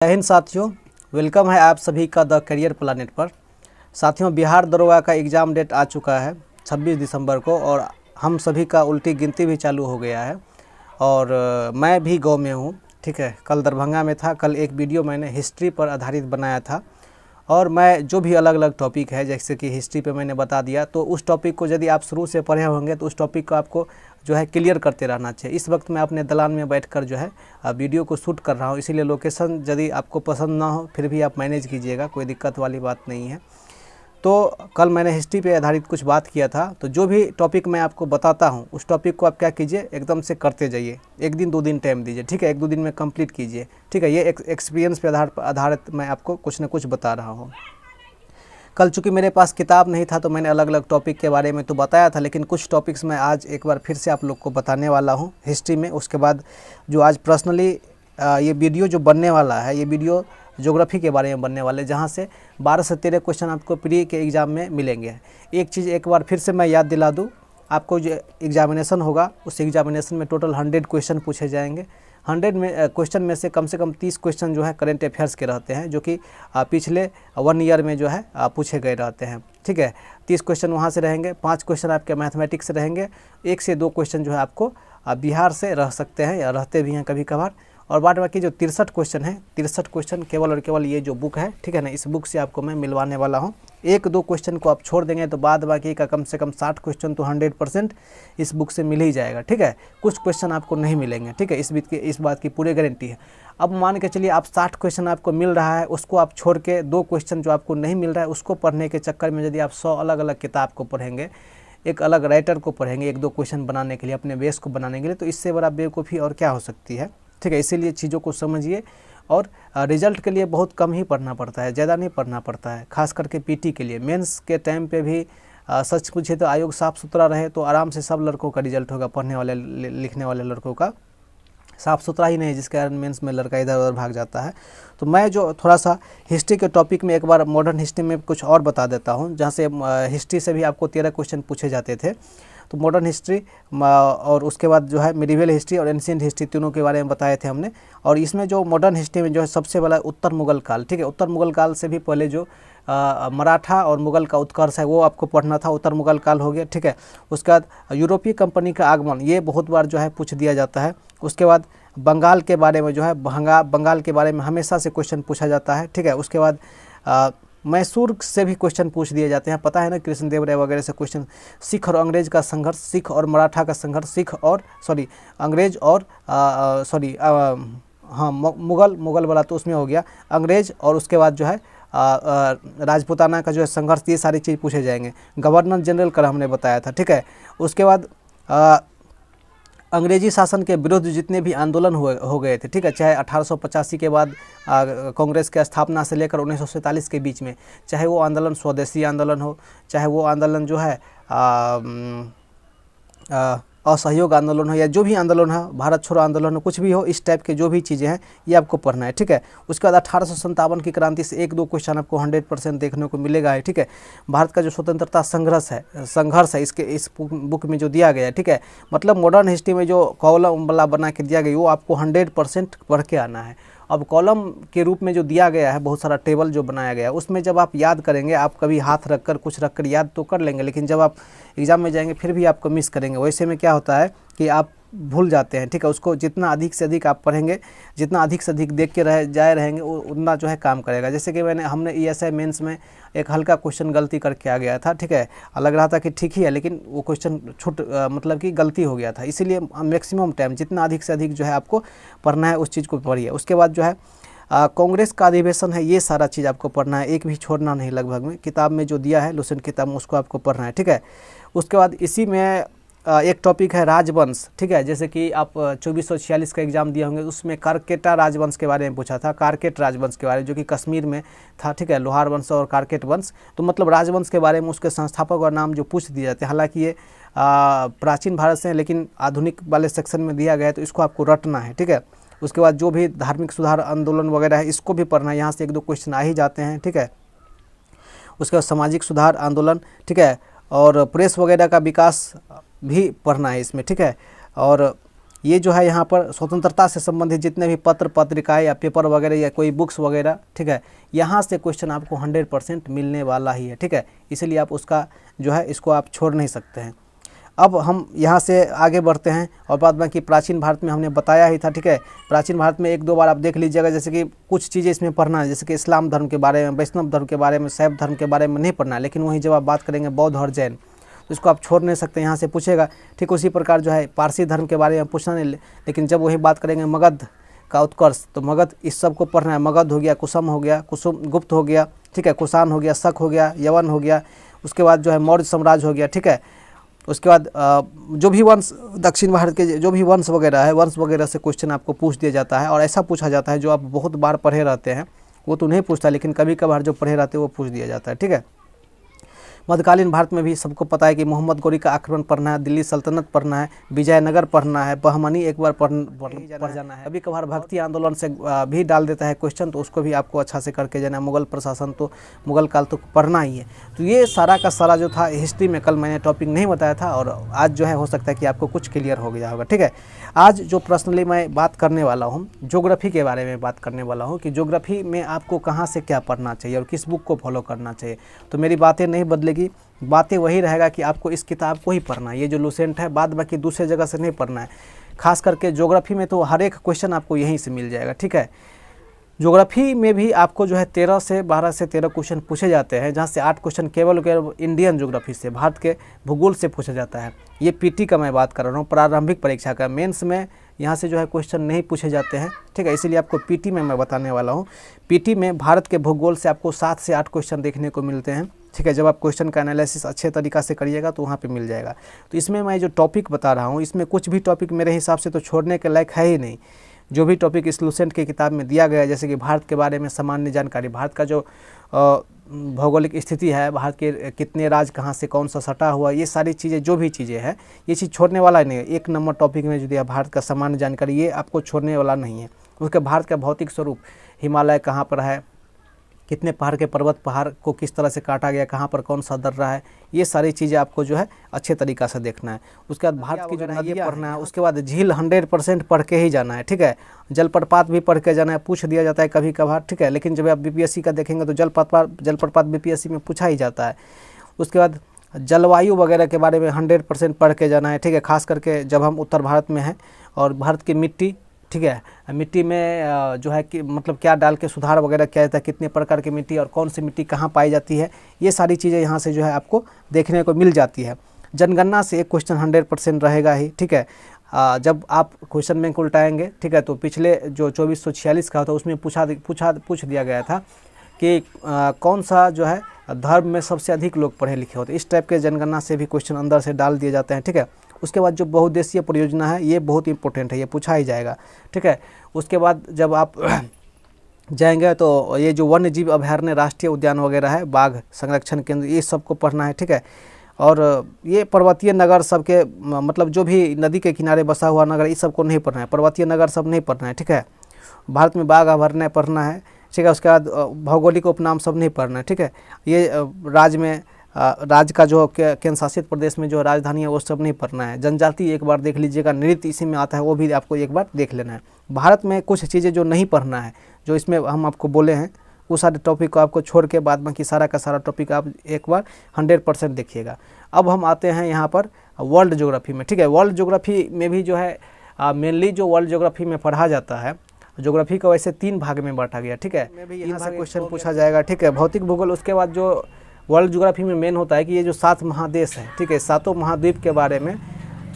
जय हिंद साथियों, वेलकम है आप सभी का द करियर प्लानेट पर। साथियों, बिहार दरोगा का एग्ज़ाम डेट आ चुका है 26 दिसंबर को और हम सभी का उल्टी गिनती भी चालू हो गया है। और मैं भी गांव में हूँ। ठीक है, कल दरभंगा में था। कल एक वीडियो मैंने हिस्ट्री पर आधारित बनाया था और मैं जो भी अलग अलग टॉपिक है, जैसे कि हिस्ट्री पे मैंने बता दिया, तो उस टॉपिक को यदि आप शुरू से पढ़े होंगे तो उस टॉपिक को आपको जो है क्लियर करते रहना चाहिए। इस वक्त मैं अपने दलान में बैठकर जो है वीडियो को शूट कर रहा हूँ, इसीलिए लोकेशन यदि आपको पसंद ना हो फिर भी आप मैनेज कीजिएगा, कोई दिक्कत वाली बात नहीं है। तो कल मैंने हिस्ट्री पे आधारित कुछ बात किया था, तो जो भी टॉपिक मैं आपको बताता हूँ उस टॉपिक को आप क्या कीजिए, एकदम से करते जाइए। एक दिन 2 दिन टाइम दीजिए, ठीक है, 1-2 दिन में कंप्लीट कीजिए। ठीक है, ये एक्सपीरियंस पे आधारित मैं आपको कुछ न कुछ बता रहा हूँ। कल चूँकि मेरे पास किताब नहीं था तो मैंने अलग अलग टॉपिक के बारे में तो बताया था, लेकिन कुछ टॉपिक्स मैं आज एक बार फिर से आप लोग को बताने वाला हूँ हिस्ट्री में। उसके बाद जो आज पर्सनली ये वीडियो जो बनने वाला है, ये वीडियो ज्योग्राफी के बारे में बनने वाले, जहाँ से 12 से 13 क्वेश्चन आपको प्री के एग्ज़ाम में मिलेंगे। एक चीज़ एक बार फिर से मैं याद दिला दूँ, आपको जो एग्जामिनेशन होगा उस एग्जामिनेशन में टोटल 100 क्वेश्चन पूछे जाएंगे। 100 में क्वेश्चन में से कम 30 क्वेश्चन जो है करंट अफेयर्स के रहते हैं, जो कि पिछले 1 ईयर में जो है पूछे गए रहते हैं। ठीक है, 30 क्वेश्चन वहाँ से रहेंगे, 5 क्वेश्चन आपके मैथमेटिक्स से रहेंगे, 1 से 2 क्वेश्चन जो है आपको बिहार से रह सकते हैं या रहते भी हैं कभी कभार। और बाद बाकी जो 63 क्वेश्चन है, 63 क्वेश्चन केवल और केवल ये जो बुक है, ठीक है ना, इस बुक से आपको मैं मिलवाने वाला हूँ। 1-2 क्वेश्चन को आप छोड़ देंगे तो बाद बाकी का कम से कम 60 क्वेश्चन तो 100% इस बुक से मिल ही जाएगा। ठीक है, कुछ क्वेश्चन आपको नहीं मिलेंगे। ठीक है, इस बात की पूरी गारंटी है। अब मान के चलिए आप 60 क्वेश्चन आपको मिल रहा है, उसको आप छोड़ के 2 क्वेश्चन जो आपको नहीं मिल रहा है उसको पढ़ने के चक्कर में यदि आप 100 अलग अलग किताब को पढ़ेंगे, एक अलग राइटर को पढ़ेंगे 1-2 क्वेश्चन बनाने के लिए, अपने बेस को बनाने के लिए, तो इससे बड़ा बेवकूफ़ी और क्या हो सकती है। ठीक है, इसीलिए चीज़ों को समझिए और रिजल्ट के लिए बहुत कम ही पढ़ना पड़ता है, ज़्यादा नहीं पढ़ना पड़ता है, खास करके पीटी के लिए। मेंस के टाइम पे भी सच पूछे तो आयोग साफ़ सुथरा रहे तो आराम से सब लड़कों का रिजल्ट होगा, पढ़ने वाले लिखने वाले लड़कों का। साफ़ सुथरा ही नहीं, जिसके कारण मेंस में लड़का इधर उधर भाग जाता है। तो मैं जो थोड़ा सा हिस्ट्री के टॉपिक में एक बार मॉडर्न हिस्ट्री में कुछ और बता देता हूँ, जहाँ से हिस्ट्री से भी आपको 13 क्वेश्चन पूछे जाते थे। तो मॉडर्न हिस्ट्री और उसके बाद जो है मिडिवल हिस्ट्री और एंशिएंट हिस्ट्री, तीनों के बारे में बताए थे हमने। और इसमें जो मॉडर्न हिस्ट्री में जो है सबसे बड़ा उत्तर मुगल काल। ठीक है, उत्तर मुगल काल से भी पहले जो मराठा और मुगल का उत्कर्ष है वो आपको पढ़ना था, उत्तर मुगल काल हो गया। ठीक है, उसके बाद यूरोपीय कंपनी का आगमन, ये बहुत बार जो है पूछ दिया जाता है। उसके बाद बंगाल के बारे में जो है बंगाल के बारे में हमेशा से क्वेश्चन पूछा जाता है। ठीक है, उसके बाद मैसूर से भी क्वेश्चन पूछ दिए जाते हैं, पता है ना, कृष्णदेव राय वगैरह से क्वेश्चन। सिख और अंग्रेज का संघर्ष, सिख और मराठा का संघर्ष, अंग्रेज और मुगल वाला तो उसमें हो गया, अंग्रेज और उसके बाद जो है राजपूताना का जो है संघर्ष, ये सारी चीज़ पूछे जाएंगे। गवर्नर जनरल का हमने बताया था। ठीक है, उसके बाद अंग्रेजी शासन के विरुद्ध जितने भी आंदोलन हो गए थे, ठीक है, चाहे 1885 के बाद कांग्रेस की स्थापना से लेकर 1947 के बीच में, चाहे वो आंदोलन स्वदेशी आंदोलन हो, चाहे वो आंदोलन जो है असहयोग आंदोलन हो, या जो भी आंदोलन है, भारत छोड़ो आंदोलन हो, कुछ भी हो, इस टाइप के जो भी चीज़ें हैं ये आपको पढ़ना है। ठीक है, उसके बाद 1857 की क्रांति से 1-2 क्वेश्चन आपको 100% देखने को मिलेगा है। ठीक है, भारत का जो स्वतंत्रता संघर्ष है इस बुक में जो दिया गया है। ठीक है, मतलब मॉडर्न हिस्ट्री में जो कॉलम वाला बना के दिया गया वो आपको 100% पढ़ के आना है। अब कॉलम के रूप में जो दिया गया है, बहुत सारा टेबल जो बनाया गया है, उसमें जब आप याद करेंगे, आप कभी हाथ रख कर कुछ रख कर याद तो कर लेंगे, लेकिन जब आप एग्ज़ाम में जाएंगे फिर भी आपको मिस करेंगे। वैसे में क्या होता है कि आप भूल जाते हैं। ठीक है, उसको जितना अधिक से अधिक आप पढ़ेंगे, जितना अधिक से अधिक देख के रहेंगे उतना जो है काम करेगा। जैसे कि हमने ESI मेंस में एक हल्का क्वेश्चन गलती करके आ गया था। ठीक है, लग रहा था कि ठीक ही है, लेकिन वो क्वेश्चन मतलब कि गलती हो गया था। इसीलिए मैक्सिमम टाइम जितना अधिक से अधिक जो है आपको पढ़ना है उस चीज़ को पढ़िए। उसके बाद जो है कांग्रेस का अधिवेशन है, ये सारा चीज़ आपको पढ़ना है, एक भी छोड़ना नहीं। लगभग में किताब में जो दिया है लुसेंट किताब में, उसको आपको पढ़ना है। ठीक है, उसके बाद इसी में एक टॉपिक है राजवंश। ठीक है, जैसे कि आप 2446 का एग्ज़ाम दिए होंगे, उसमें कारकेटा राजवंश के बारे में पूछा था, कारकेट राजवंश के बारे में, जो कि कश्मीर में था। ठीक है, लोहार वंश और कारकेट वंश, तो मतलब राजवंश के बारे में उसके संस्थापक और नाम जो पूछ दिए जाते हैं। हालांकि ये प्राचीन भारत से है, लेकिन आधुनिक वाले सेक्शन में दिया गया है, तो इसको आपको रटना है। ठीक है, उसके बाद जो भी धार्मिक सुधार आंदोलन वगैरह है, इसको भी पढ़ना है, यहाँ से 1-2 क्वेश्चन आ ही जाते हैं। ठीक है, उसके बाद सामाजिक सुधार आंदोलन, ठीक है, और प्रेस वगैरह का विकास भी पढ़ना है इसमें। ठीक है, और ये जो है यहाँ पर स्वतंत्रता से संबंधित जितने भी पत्र पत्रिकाएं या पेपर वगैरह या कोई बुक्स वगैरह, ठीक है, यहाँ से क्वेश्चन आपको 100% मिलने वाला ही है, ठीक है। इसलिए आप उसका जो है इसको आप छोड़ नहीं सकते हैं। अब हम यहाँ से आगे बढ़ते हैं और बाद बाकी प्राचीन भारत में हमने बताया ही था, ठीक है। प्राचीन भारत में 1-2 बार आप देख लीजिएगा, जैसे कि कुछ चीज़ें इसमें पढ़ना है, जैसे कि इस्लाम धर्म के बारे में, वैष्णव धर्म के बारे में, शैव धर्म के बारे में नहीं पढ़ना है। लेकिन वहीं जब आप बात करेंगे बौद्ध और जैन, तो इसको आप छोड़ नहीं सकते, यहाँ से पूछेगा। ठीक उसी प्रकार जो है पारसी धर्म के बारे में पूछना नहीं, लेकिन जब वही बात करेंगे मगध का उत्कर्ष, तो मगध इस सब को पढ़ना है। मगध हो गया, कुसुम हो गया, कुसुम गुप्त हो गया, ठीक है, कुषाण हो गया, शक हो गया, यवन हो गया, उसके बाद जो है मौर्य साम्राज्य हो गया, ठीक है। उसके बाद जो भी वंश दक्षिण भारत के जो भी वंश वगैरह है, वंश वगैरह से क्वेश्चन आपको पूछ दिया जाता है। और ऐसा पूछा जाता है जो आप बहुत बार पढ़े रहते हैं वो तो नहीं पूछता, लेकिन कभी कभार जो पढ़े रहते हैं वो पूछ दिया जाता है, ठीक है। मध्यकालीन भारत में भी सबको पता है कि मोहम्मद गौरी का आक्रमण पढ़ना है, दिल्ली सल्तनत पढ़ना है, विजयनगर पढ़ना है, बहमनी एक बार पढ़ जाना है। कभी कभार भक्ति आंदोलन से भी डाल देता है क्वेश्चन, तो उसको भी आपको अच्छा से करके जाना है। मुगल प्रशासन तो मुगल काल तो पढ़ना ही है। तो ये सारा का सारा जो था हिस्ट्री में, कल मैंने टॉपिक नहीं बताया था और आज जो है हो सकता है कि आपको कुछ क्लियर हो गया होगा, ठीक है। आज जो पर्सनली मैं बात करने वाला हूँ ज्योग्राफी के बारे में बात करने वाला हूँ कि ज्योग्राफी में आपको कहाँ से क्या पढ़ना चाहिए और किस बुक को फॉलो करना चाहिए। तो मेरी बातें नहीं बदलेगी, बातें वही रहेगा कि आपको इस किताब को ही पढ़ना है, ये जो लूसेंट है, बाद बाकी दूसरे जगह से नहीं पढ़ना है। खास करके ज्योग्राफी में तो हर एक क्वेश्चन आपको यहीं से मिल जाएगा, ठीक है। ज्योग्राफी में भी आपको जो है 12 से 13 क्वेश्चन पूछे जाते हैं, जहाँ से 8 क्वेश्चन केवल इंडियन ज्योग्राफी से, भारत के भूगोल से पूछा जाता है। ये पीटी का मैं बात कर रहा हूँ, प्रारंभिक परीक्षा का। मेंस में यहाँ से जो है क्वेश्चन नहीं पूछे जाते हैं, ठीक है। इसीलिए आपको पीटी में मैं बताने वाला हूँ। पीटी में भारत के भूगोल से आपको 7 से 8 क्वेश्चन देखने को मिलते हैं, ठीक है। जब आप क्वेश्चन का एनालिसिस अच्छे तरीक़ा से करिएगा तो वहाँ पे मिल जाएगा। तो इसमें मैं जो टॉपिक बता रहा हूँ, इसमें कुछ भी टॉपिक मेरे हिसाब से तो छोड़ने के लायक है ही नहीं। जो भी टॉपिक इस लूसेंट के किताब में दिया गया है, जैसे कि भारत के बारे में सामान्य जानकारी, भारत का जो भौगोलिक स्थिति है, भारत के कितने राज्य कहाँ से कौन सा सटा हुआ, ये सारी चीज़ें जो भी चीज़ें हैं, ये चीज़ छोड़ने वाला नहीं है। 1 नंबर टॉपिक में जो दिया भारत का सामान्य जानकारी, ये आपको छोड़ने वाला नहीं है। उसके भारत का भौतिक स्वरूप, हिमालय कहाँ पर है, कितने पहाड़ के पर्वत पहाड़ को किस तरह से काटा गया, कहाँ पर कौन सा दर्रा है, ये सारी चीज़ें आपको जो है अच्छे तरीक़ा से देखना है। उसके बाद भारत की जो नदियाँ पढ़ना है, उसके बाद झील 100% पढ़ के ही जाना है, ठीक है। जलप्रपात भी पढ़ के जाना है, पूछ दिया जाता है कभी कभार, ठीक है। लेकिन जब आप बीपीएससी का देखेंगे तो जलप्रपात बीपीएससी में पूछा ही जाता है। उसके बाद जलवायु वगैरह के बारे में 100% पढ़ के जाना है, ठीक है। खास करके जब हम उत्तर भारत में हैं और भारत की मिट्टी, ठीक है, मिट्टी में जो है कि मतलब क्या डाल के सुधार वगैरह किया जाता है, कितने प्रकार की मिट्टी और कौन सी मिट्टी कहाँ पाई जाती है, ये सारी चीज़ें यहाँ से जो है आपको देखने को मिल जाती है। जनगणना से एक क्वेश्चन 100% रहेगा ही, ठीक है। जब आप क्वेश्चन बैंक उल्टाएंगे, ठीक है, तो पिछले जो 2446 का था उसमें पूछ दिया गया था कि कौन सा जो है धर्म में सबसे अधिक लोग पढ़े लिखे होते हैं। इस टाइप के जनगणना से भी क्वेश्चन अंदर से डाल दिए जाते हैं, ठीक है। उसके बाद जो बहुउद्देशीय परियोजना है, ये बहुत इंपॉर्टेंट है, ये पूछा ही जाएगा, ठीक है। उसके बाद जब आप जाएंगे तो ये जो वन्य जीव अभयारण्य, राष्ट्रीय उद्यान वगैरह है, बाघ संरक्षण केंद्र, ये सबको पढ़ना है, ठीक है। और ये पर्वतीय नगर सबके मतलब जो भी नदी के किनारे बसा हुआ नगर, इस सबको नहीं पढ़ना है, पर्वतीय नगर सब नहीं पढ़ना है, ठीक है। भारत में बाघ अभयारण्य पढ़ना है, ठीक है। उसके बाद भौगोलिक उपनाम सब नहीं पढ़ना है, ठीक है। ये राज्य का जो केंद्र शासित प्रदेश में जो राजधानी है वो सब नहीं पढ़ना है। जनजाति एक बार देख लीजिएगा, नृत्य इसी में आता है, वो भी आपको एक बार देख लेना है। भारत में कुछ चीज़ें जो नहीं पढ़ना है, जो इसमें हम आपको बोले हैं, वो सारे टॉपिक को आपको छोड़ के बाद बाकी सारा का सारा टॉपिक आप एक बार 100% देखिएगा। अब हम आते हैं यहाँ पर वर्ल्ड ज्योग्राफी में, ठीक है। वर्ल्ड ज्योग्राफी में भी जो है मेनली जो वर्ल्ड ज्योग्राफी में पढ़ा जाता है, ज्योग्राफी को वैसे 3 भाग में बांटा गया, ठीक है। यहाँ से क्वेश्चन पूछा जाएगा, ठीक है। भौतिक भूगोल, उसके बाद जो वर्ल्ड ज्योग्राफी में मेन होता है कि ये जो 7 महादेश हैं, ठीक है, 7 महाद्वीप के बारे में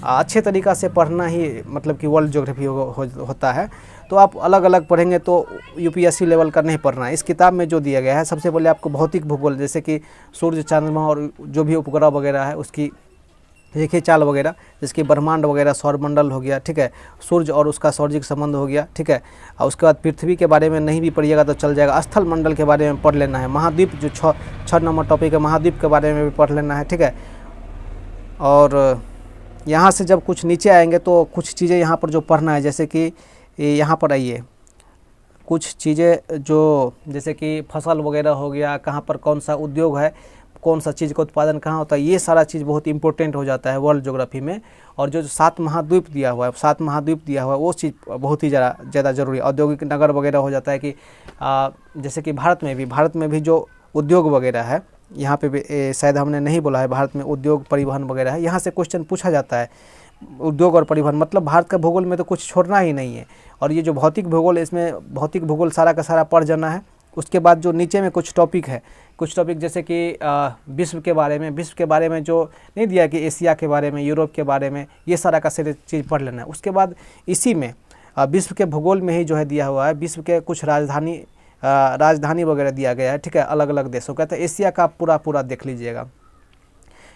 अच्छे तरीक़ा से पढ़ना ही मतलब कि वर्ल्ड ज्योग्राफी होता है। तो आप अलग अलग पढ़ेंगे तो यूपीएससी लेवल का नहीं पढ़ना है। इस किताब में जो दिया गया है, सबसे पहले आपको भौतिक भूगोल, जैसे कि सूर्य, चंद्रमा और जो भी उपग्रह वगैरह है उसकी रेखी चाल वगैरह, जिसकी ब्रह्मांड वगैरह, सौरमंडल हो गया, ठीक है, सूर्य और उसका सौरजिक संबंध हो गया, ठीक है। और उसके बाद पृथ्वी के बारे में नहीं भी पढ़िएगा तो चल जाएगा, स्थल मंडल के बारे में पढ़ लेना है। महाद्वीप जो 6 नंबर टॉपिक है, महाद्वीप के बारे में भी पढ़ लेना है, ठीक है। और यहाँ से जब कुछ नीचे आएंगे तो कुछ चीज़ें यहाँ पर जो पढ़ना है, जैसे कि यहाँ पर आइए, कुछ चीज़ें जो जैसे कि फसल वगैरह हो गया, कहाँ पर कौन सा उद्योग है, कौन सा चीज़ का उत्पादन कहाँ होता है, ये सारा चीज़ बहुत इंपॉर्टेंट हो जाता है वर्ल्ड ज्योग्राफी में। और जो 7 महाद्वीप दिया हुआ है, 7 महाद्वीप दिया हुआ है, वो चीज़ बहुत ही ज़्यादा ज़रूरी है। औद्योगिक नगर वगैरह हो जाता है कि जैसे कि भारत में भी जो उद्योग वगैरह है, यहाँ पे भी शायद हमने नहीं बोला है, भारत में उद्योग परिवहन वगैरह है, यहाँ से क्वेश्चन पूछा जाता है। उद्योग और परिवहन मतलब भारत का भूगोल में तो कुछ छोड़ना ही नहीं है। और ये जो भौतिक भूगोल है, इसमें भौतिक भूगोल सारा का सारा पढ़ जाना है। उसके बाद जो नीचे में कुछ टॉपिक है, कुछ टॉपिक जैसे कि विश्व के बारे में जो नहीं दिया कि एशिया के बारे में, यूरोप के बारे में, ये सारा का सारा चीज़ पढ़ लेना है। उसके बाद इसी में विश्व के भूगोल में ही जो है दिया हुआ है, विश्व के कुछ राजधानी वगैरह दिया गया है, ठीक है, अलग अलग देशों का। तो एशिया का पूरा देख लीजिएगा।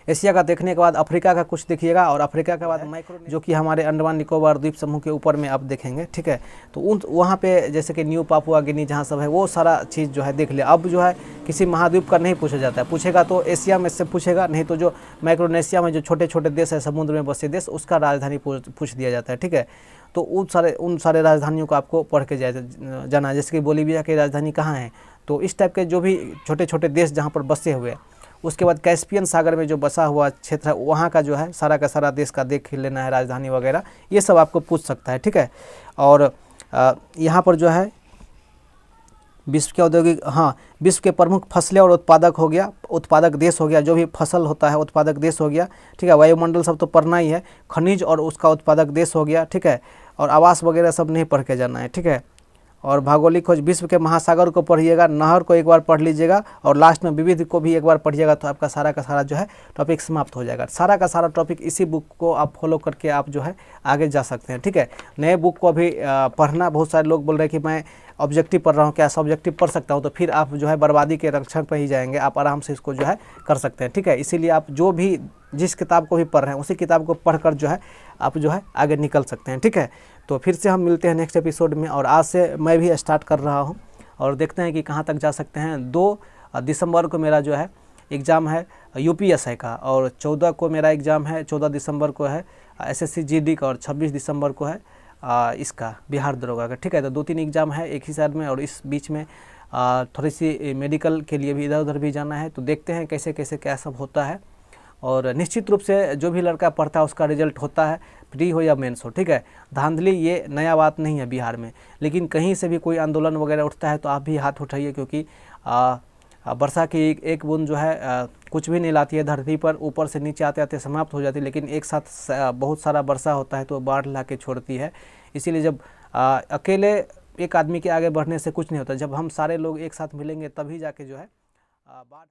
एशिया का देखने के बाद अफ्रीका का कुछ देखिएगा, और अफ्रीका के बाद माइक्रो, जो कि हमारे अंडमान निकोबार द्वीप समूह के ऊपर में आप देखेंगे, ठीक है। तो वहाँ पे जैसे कि न्यू पापुआ गिनी जहाँ सब है, वो सारा चीज़ जो है देख लिया। अब जो है किसी महाद्वीप का नहीं पूछा जाता है, पूछेगा तो एशिया में से पूछेगा, नहीं तो जो माइक्रोनेशिया में जो छोटे छोटे देश है, समुद्र में बसे देश, उसका राजधानी पूछ दिया जाता है, ठीक है। तो उन सारे राजधानियों को आपको पढ़ के जाना है। जैसे कि बोलीविया की राजधानी कहाँ है, तो इस टाइप के जो भी छोटे छोटे देश जहाँ पर बसे हुए हैं। उसके बाद कैस्पियन सागर में जो बसा हुआ क्षेत्र है, वहाँ का जो है सारा का सारा देश का देख लेना है, राजधानी वगैरह, ये सब आपको पूछ सकता है, ठीक है। और यहाँ पर जो है विश्व के औद्योगिक, विश्व के प्रमुख फसलें और उत्पादक देश हो गया, जो भी फसल होता है उत्पादक देश हो गया, ठीक है। वायुमंडल सब तो पढ़ना ही है, खनिज और उसका उत्पादक देश हो गया, ठीक है। और आवास वगैरह सब नहीं पढ़ के जाना है, ठीक है। और भौगोलिक खोज, विश्व के महासागर को पढ़िएगा, नहर को एक बार पढ़ लीजिएगा, और लास्ट में विविध को भी एक बार पढ़िएगा, तो आपका सारा का सारा जो है टॉपिक समाप्त हो जाएगा। सारा का सारा टॉपिक इसी बुक को आप फॉलो करके आप जो है आगे जा सकते हैं, ठीक है। नए बुक को अभी पढ़ना, बहुत सारे लोग बोल रहे हैं कि मैं ऑब्जेक्टिव पढ़ रहा हूँ, क्या सब्जेक्टिव पढ़ सकता हूँ, तो फिर आप जो है बर्बादी के रक्षण पर ही जाएंगे। आप आराम से इसको जो है कर सकते हैं, ठीक है। इसीलिए आप जो भी जिस किताब को भी पढ़ रहे हैं, उसी किताब को पढ़कर जो है आप जो है आगे निकल सकते हैं, ठीक है। तो फिर से हम मिलते हैं नेक्स्ट एपिसोड में, और आज से मैं भी स्टार्ट कर रहा हूँ, और देखते हैं कि कहाँ तक जा सकते हैं। 2 दिसंबर को मेरा जो है एग्ज़ाम है UPSI का, और 14 को मेरा एग्ज़ाम है, 14 दिसंबर को है SSC GD का, और 26 दिसंबर को है इसका बिहार दरोगा का, ठीक है। तो 2-3 एग्ज़ाम है एक ही साल में, और इस बीच में थोड़ी सी मेडिकल के लिए भी इधर उधर भी जाना है। तो देखते हैं कैसे कैसे क्या सब होता है। और निश्चित रूप से जो भी लड़का पढ़ता है उसका रिजल्ट होता है, प्री हो या मेंस हो, ठीक है। धांधली ये नया बात नहीं है बिहार में, लेकिन कहीं से भी कोई आंदोलन वगैरह उठता है तो आप भी हाथ उठाइए, क्योंकि वर्षा की एक बूंद जो है कुछ भी नहीं लाती है धरती पर, ऊपर से नीचे आते आते समाप्त हो जाती है, लेकिन एक साथ बहुत सारा वर्षा होता है तो बाढ़ ला के छोड़ती है। इसीलिए जब अकेले एक आदमी के आगे बढ़ने से कुछ नहीं होता, जब हम सारे लोग एक साथ मिलेंगे तभी जाके जो है बाढ़